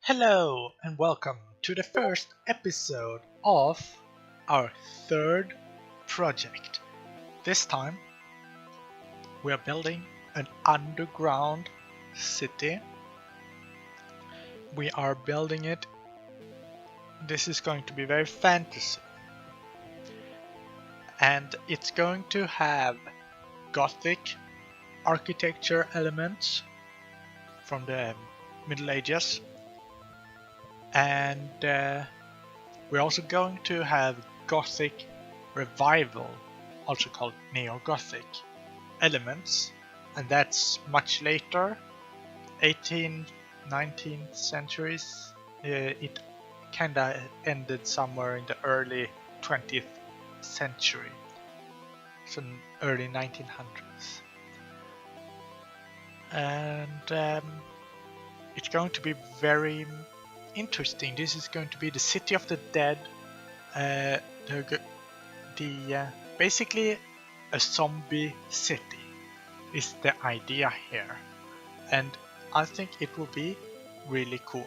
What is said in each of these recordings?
Hello and welcome to the first episode of our third project. This time we are building an underground city. We are building it. This is going to be very fantasy. And it's going to have Gothic architecture elements from the Middle Ages. And we're also going to have Gothic revival, also called Neo-Gothic elements, and that's much later, 18th, 19th centuries. It kinda ended somewhere in the early 20th century, so early 1900s. And it's going to be very interesting. This is going to be the City of the Dead. Basically a zombie city is the idea here, and I think it will be really cool.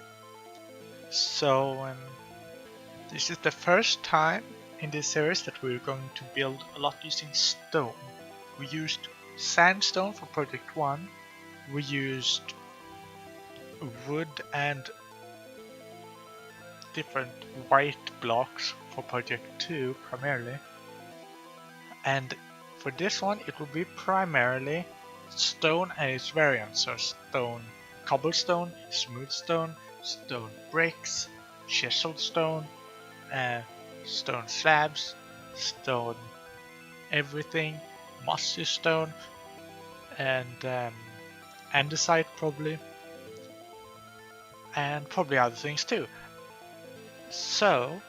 So this is the first time in this series that we're going to build a lot using stone. We used sandstone for project 1, we used wood and different white blocks for project 2 primarily, and for this one it will be primarily stone and its variants, so stone cobblestone, smooth stone, stone bricks, chiseled stone, stone slabs, stone everything, mossy stone, and andesite probably, and probably other things too. So,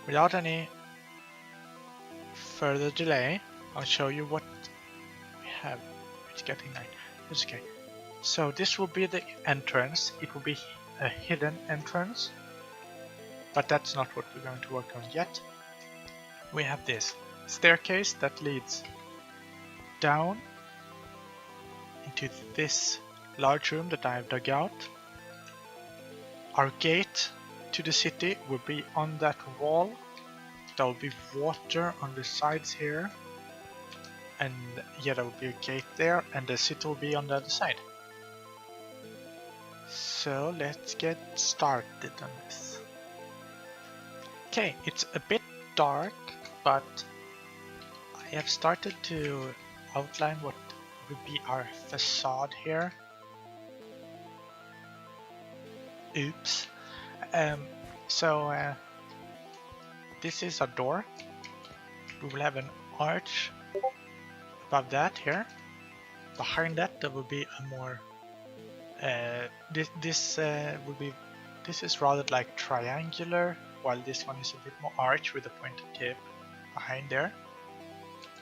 without any further delay, I'll show you what we have. It's getting night. It's okay. So this will be the entrance. It will be a hidden entrance, but that's not what we're going to work on yet. We have this staircase that leads down into this large room that I have dug out. Our gate to the city will be on that wall. There will be water on the sides here, and yeah, there will be a gate there, and the city will be on the other side. So let's get started on this. Okay, it's a bit dark, but I have started to outline what would be our facade here. Oops. This is a door. We will have an arch above that here. Behind that there will be a more this is rather like triangular, while this one is a bit more arch with a pointed tip behind there.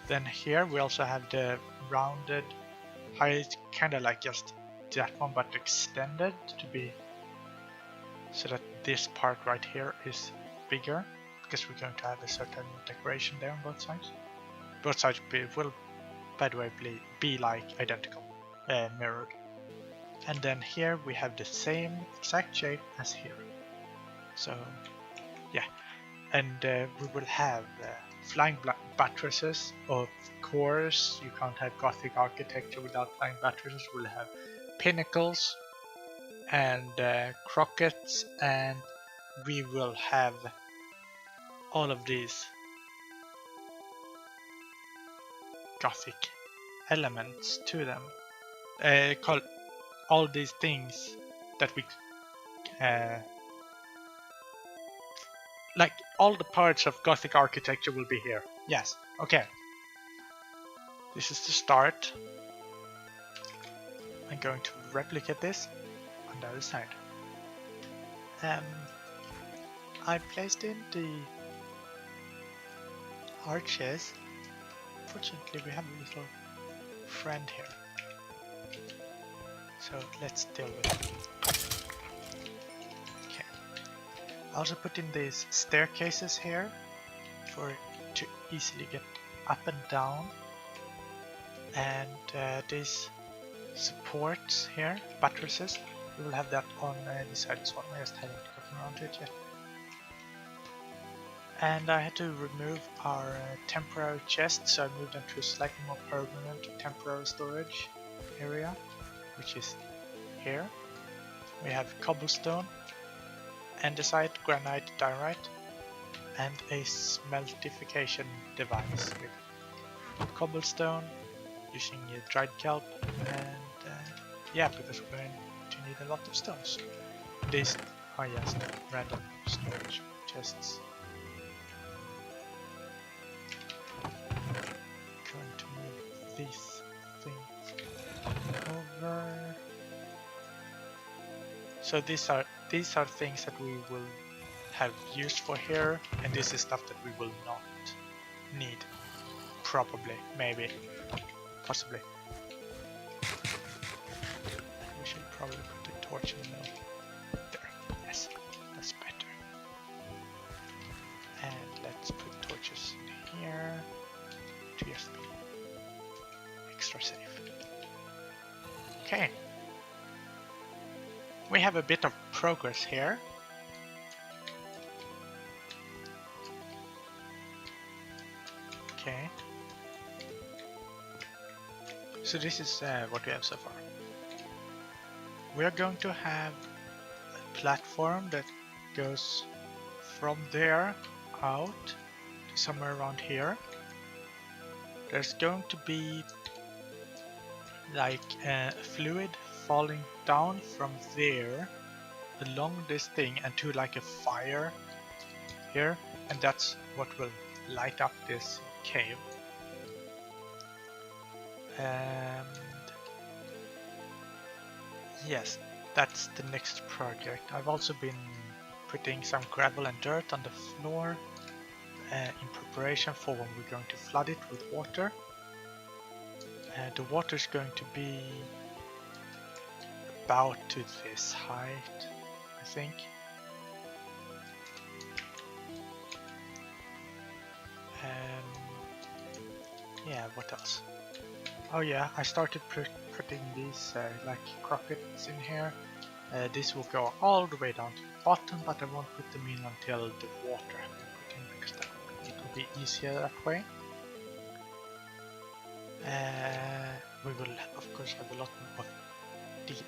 Then here we also have the rounded height, kinda like just that one but extended to be so that this part right here is bigger, because we're going to have a certain decoration there on both sides. Both sides will, by the way, be like identical, mirrored. And then here we have the same exact shape as here. So yeah, and we will have flying buttresses. Of course, you can't have Gothic architecture without flying buttresses. We'll have pinnacles and crockets, and we will have all of these Gothic elements to them. Called all these things that we like all the parts of Gothic architecture will be here. Yes, okay. This is the start. I'm going to replicate this on the other side. I placed in the arches. Fortunately, we have a little friend here, so let's deal with it. Okay. I also put in these staircases here to easily get up and down, and these supports here, buttresses, we will have that on this side as well. I just haven't gotten around to it yet. And I had to remove our temporary chest, so I moved them to a slightly more permanent temporary storage area, which is here. We have cobblestone, andesite, granite, diorite, and a smeltification device with cobblestone, using dried kelp, and yeah, because we're going to need a lot of stones. These are just random storage chests. Going to move these things over. So these are things that we will have use for here, and this is stuff that we will not need. Probably, maybe, possibly. We should probably put a torch in the middle. There, yes, that's better. And let's put torches in here to just be extra safe. Okay. We have a bit of progress here. Okay. So this is what we have so far. We are going to have a platform that goes from there out to somewhere around here. There's going to be like fluid falling down from there along this thing and to like a fire here, and that's what will light up this cave. And yes, that's the next project. I've also been putting some gravel and dirt on the floor in preparation for when we're going to flood it with water. The water is going to be about to this height, I think. Yeah, what else? Oh yeah, I started putting these like crockets in here. This will go all the way down to the bottom, but I won't put them in until the water has been put in, because it will be easier that way. We will of course have a lot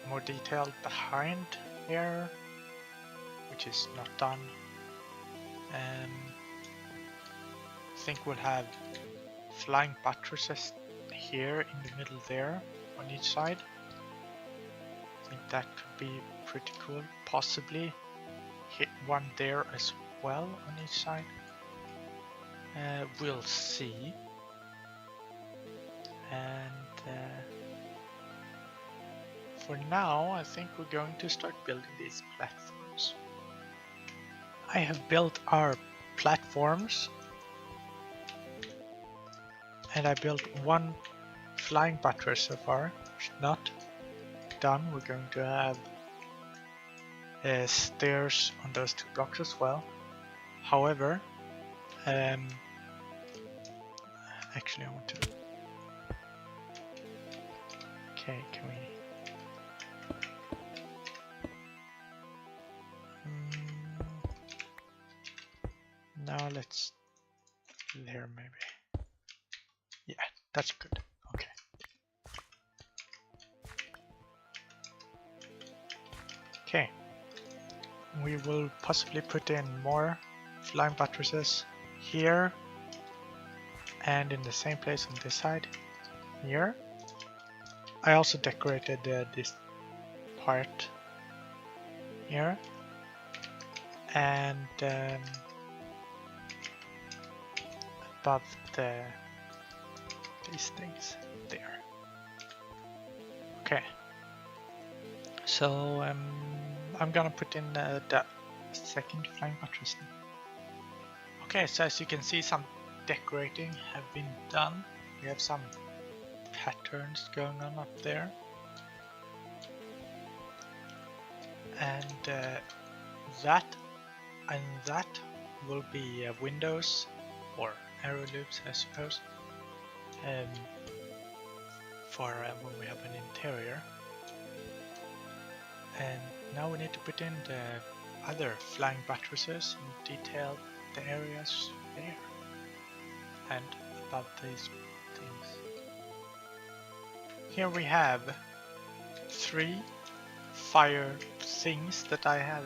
more detail behind here, which is not done. I think we'll have flying buttresses here in the middle there on each side. I think that could be pretty cool. Possibly hit one there as well on each side. We'll see. And for now, I think we're going to start building these platforms. I have built our platforms, and I built one flying buttress so far. It's not done. We're going to have stairs on those two blocks as well. However, actually I want to... Okay, can we... Now let's... There maybe. Yeah, that's good. Okay. Okay. We will possibly put in more flying buttresses here and in the same place on this side here. I also decorated this part here, and above these things there. Okay, so I'm gonna put in the second flying buttress now. Okay, so as you can see, some decorating have been done. We have some patterns going on up there, and that will be windows or arrow loops, I suppose, for when we have an interior. And now we need to put in the other flying buttresses and detail the areas there and above these things. Here we have 3 fire things that I have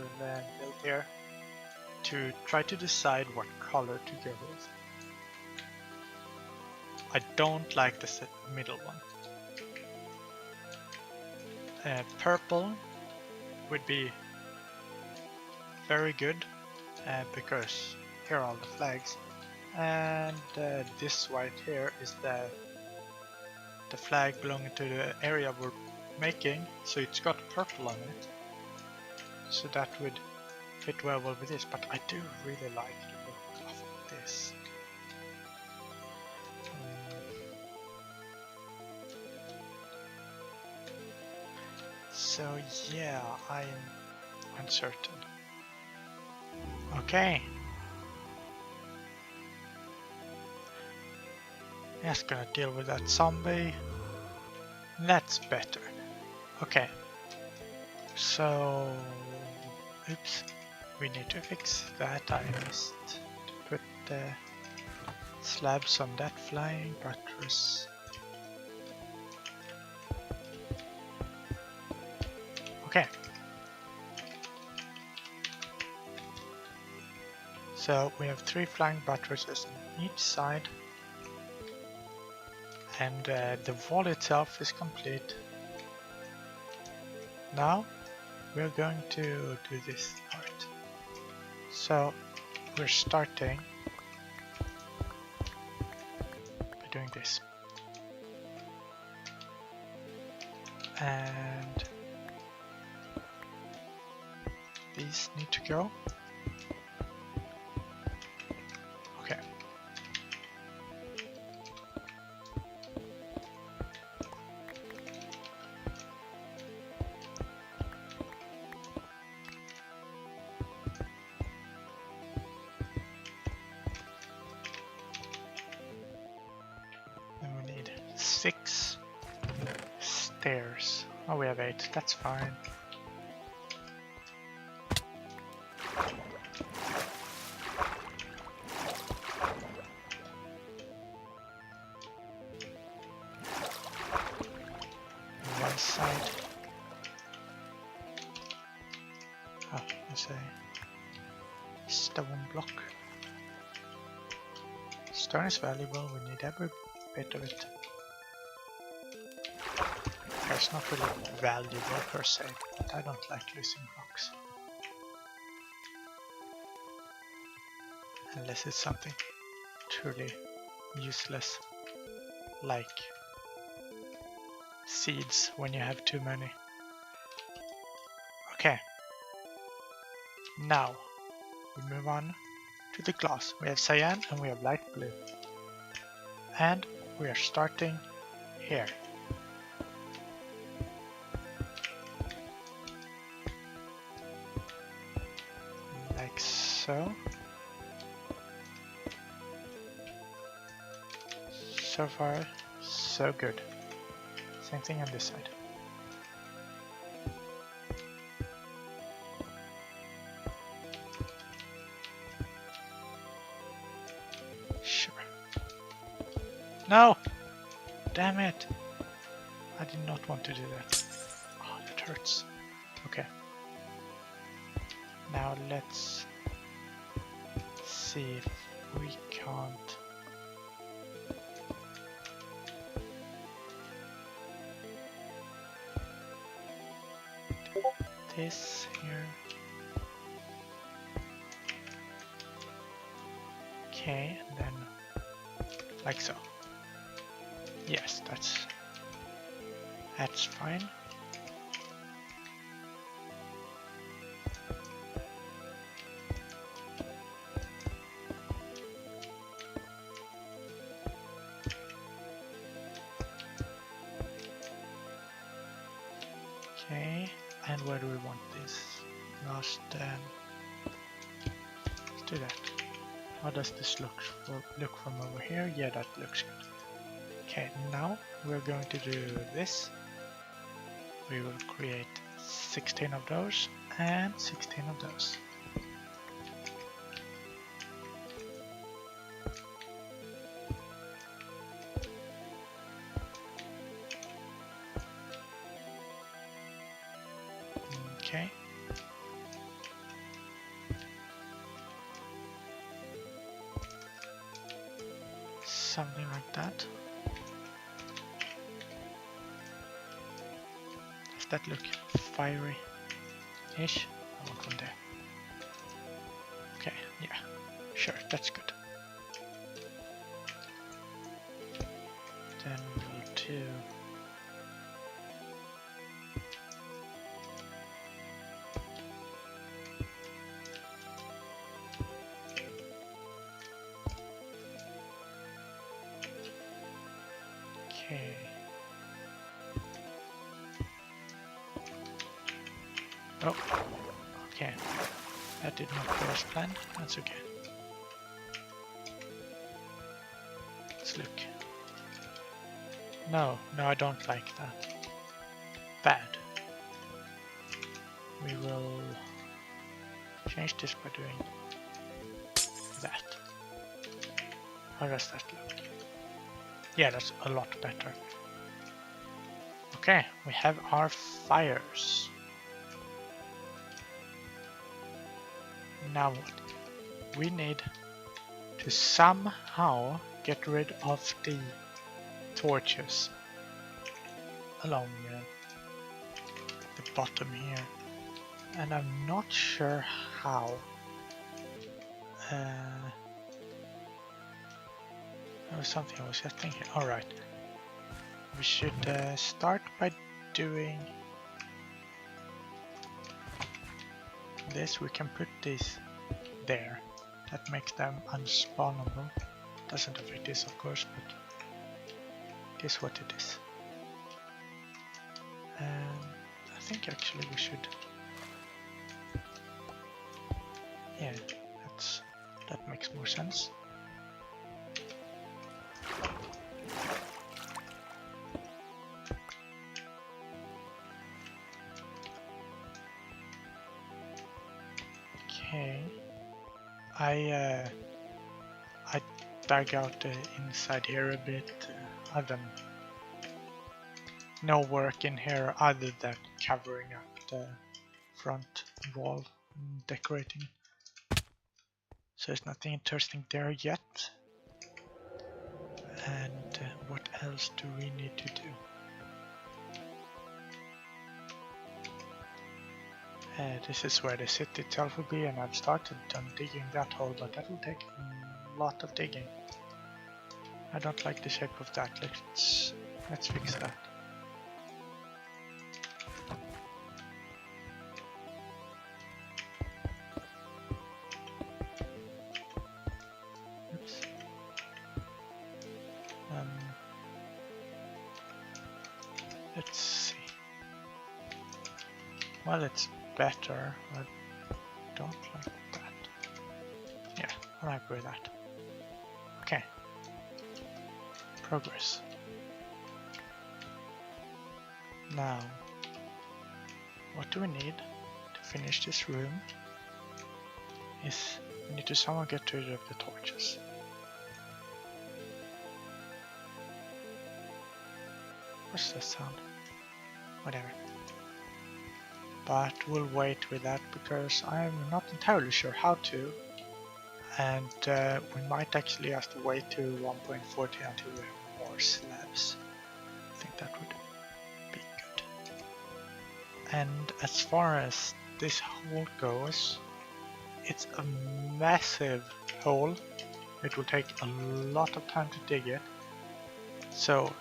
built here to try to decide what color to go with. I don't like the middle one. Purple would be very good because here are all the flags, and this white here is the flag belonging to the area we're making, so it's got purple on it, so that would fit well with this, but I do really like the look of this. So yeah, I'm uncertain. Okay. Just gonna deal with that zombie. That's better. Okay. So, oops. We need to fix that. I missed to put the slabs on that flying buttress. Okay. So we have 3 flying buttresses on each side. And the wall itself is complete. Now we're going to do this part. So we're starting by doing this. And these need to go. Okay. Then we need 6 stairs. Oh, we have 8. That's fine. One side. Oh, there's a stone block. Stone is valuable, we need every bit of it. It's not really valuable per se, but I don't like losing blocks. Unless it's something truly useless, like seeds when you have too many. Okay, now we move on to the glass. We have cyan and we have light blue. And we are starting here. Like so. So far, so good. Same thing on this side. Sure. No! Damn it! I did not want to do that. Oh, that hurts. Okay. Now let's see if we can't. This here. Okay, and then like so. Yes, that's fine. Okay, and where do we want this? Last, let's do that. How does this look from over here? Yeah, that looks good. Okay, now we're going to do this. we will create 16 of those and 16 of those. Okay. Something like that. Does that look fiery-ish? I want one there. Okay, yeah, sure, that's good. Then we'll do okay. Oh, okay. That did not go as planned. That's okay. Let's look. No, I don't like that. Bad. We will change this by doing that. How does that look? Yeah, that's a lot better. Okay, we have our fires. Now what? We need to somehow get rid of the torches along the bottom here. And I'm not sure how. There was something I was just thinking. Alright. We should start by doing this. We can put this there. That makes them unspawnable. Doesn't affect this, of course, but it is what it is. And I think actually we should. Yeah, that makes more sense. Okay, I dug out the inside here a bit. I've done no work in here other than covering up the front wall and decorating. So there's nothing interesting there yet. And what else do we need to do? This is where the city itself will be, and I've started on digging that hole, but that will take a lot of digging. I don't like the shape of that. Let's fix that. Oops. Let's see. Well, it's better. I don't like that. Yeah, I'm happy with that. Okay. Progress. Now, what do we need to finish this room is we need to somehow get rid of the torches. What's that sound? Whatever. But we'll wait with that because I'm not entirely sure how to, and we might actually have to wait to 1.40 until we have more slabs. I think that would be good. And as far as this hole goes, it's a massive hole. It will take a lot of time to dig it. So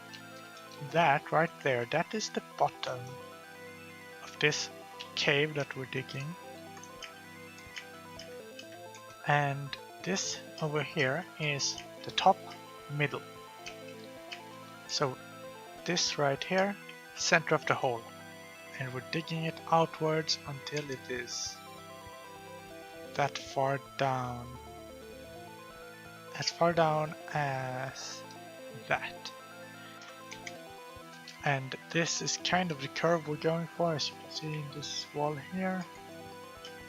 that right there, that is the bottom of this cave that we're digging, and this over here is the top middle. So this right here, center of the hole, and we're digging it outwards until it is that far down, as far down as that. And this is kind of the curve we're going for, as you can see in this wall here.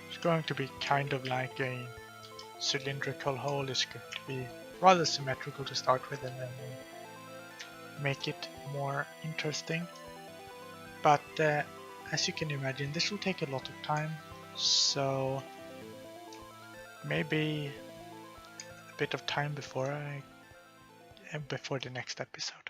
It's going to be kind of like a cylindrical hole. It's going to be rather symmetrical to start with, and then we'll make it more interesting. But as you can imagine, this will take a lot of time, so maybe a bit of time before the next episode.